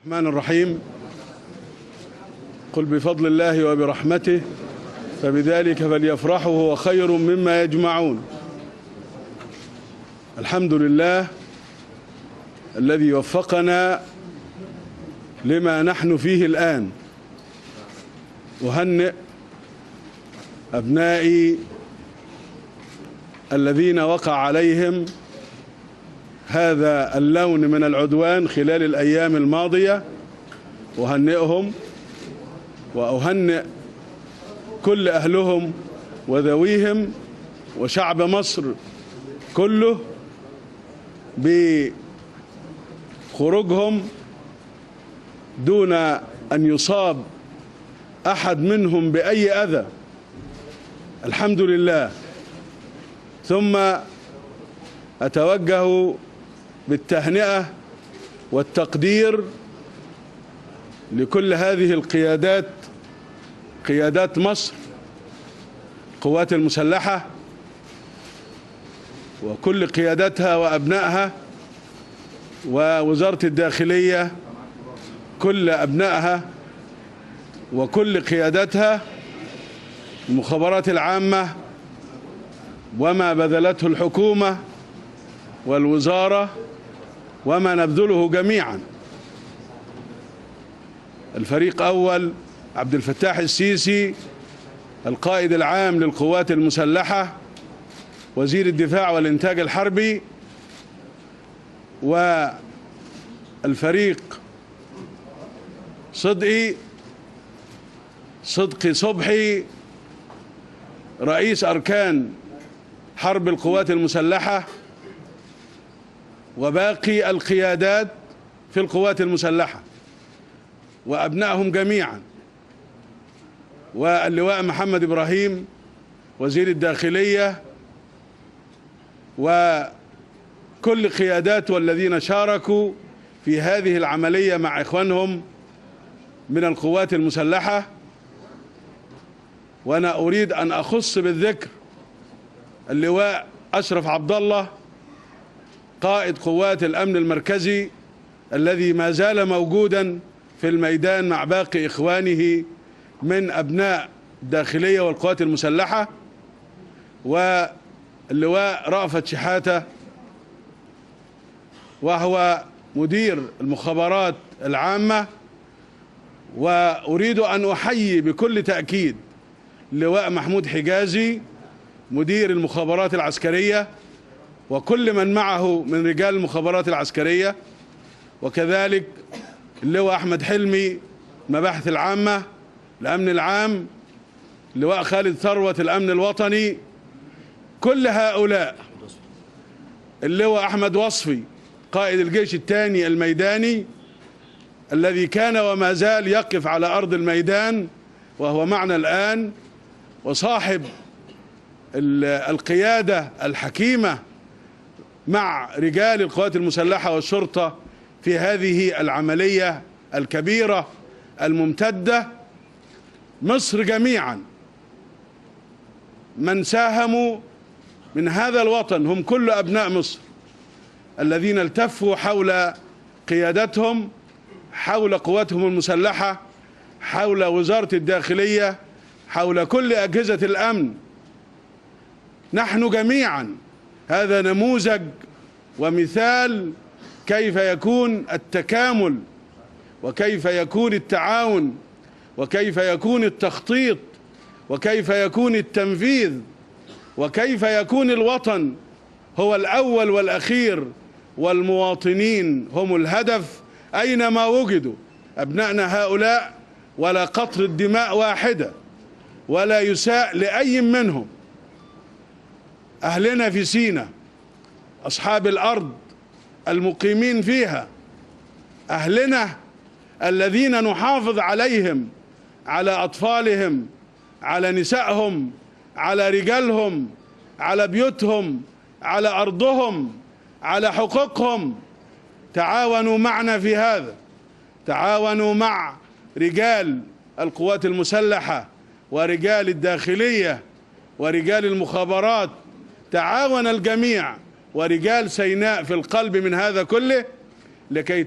الرحمن الرحيم. قل بفضل الله وبرحمته فبذلك فليفرحوا هو خير مما يجمعون. الحمد لله الذي وفقنا لما نحن فيه الآن. أهنئ أبنائي الذين وقع عليهم هذا اللون من العدوان خلال الأيام الماضية، أهنئهم وأهنئ كل أهلهم وذويهم وشعب مصر كله بخروجهم دون أن يصاب أحد منهم بأي أذى، الحمد لله. ثم أتوجه بالتهنئة والتقدير لكل هذه القيادات، قيادات مصر، القوات المسلحة وكل قياداتها وأبنائها، ووزارة الداخلية كل أبنائها وكل قياداتها، المخابرات العامة وما بذلته الحكومة والوزارة وما نبذله جميعا. الفريق أول عبد الفتاح السيسي القائد العام للقوات المسلحة وزير الدفاع والإنتاج الحربي، والفريق صدقي صبحي رئيس أركان حرب القوات المسلحة وباقي القيادات في القوات المسلحة وأبنائهم جميعا، واللواء محمد إبراهيم وزير الداخلية وكل قيادات والذين شاركوا في هذه العملية مع إخوانهم من القوات المسلحة. وأنا أريد أن أخص بالذكر اللواء أشرف عبد الله قائد قوات الأمن المركزي الذي ما زال موجودا في الميدان مع باقي إخوانه من أبناء الداخلية والقوات المسلحة، واللواء رأفت شحاتة وهو مدير المخابرات العامة. وأريد أن أحيي بكل تأكيد اللواء محمود حجازي مدير المخابرات العسكرية وكل من معه من رجال المخابرات العسكرية، وكذلك اللواء أحمد حلمي المباحث العامة الأمن العام، اللواء خالد ثروت الأمن الوطني، كل هؤلاء، اللواء أحمد وصفي قائد الجيش الثاني الميداني الذي كان وما زال يقف على أرض الميدان وهو معنا الآن، وصاحب القيادة الحكيمة مع رجال القوات المسلحة والشرطة في هذه العملية الكبيرة الممتدة. مصر جميعا من ساهموا من هذا الوطن هم كل أبناء مصر الذين التفوا حول قيادتهم، حول قواتهم المسلحة، حول وزارة الداخلية، حول كل أجهزة الأمن. نحن جميعا هذا نموذج ومثال كيف يكون التكامل وكيف يكون التعاون وكيف يكون التخطيط وكيف يكون التنفيذ وكيف يكون الوطن هو الأول والأخير والمواطنين هم الهدف أينما وجدوا. أبنائنا هؤلاء ولا قطرة دماء واحدة ولا يساء لأي منهم. أهلنا في سيناء، أصحاب الأرض المقيمين فيها، أهلنا الذين نحافظ عليهم، على أطفالهم، على نسائهم، على رجالهم، على بيوتهم، على أرضهم، على حقوقهم. تعاونوا معنا في هذا، تعاونوا مع رجال القوات المسلحة ورجال الداخلية ورجال المخابرات، تعاون الجميع ورجال سيناء في القلب من هذا كله لكي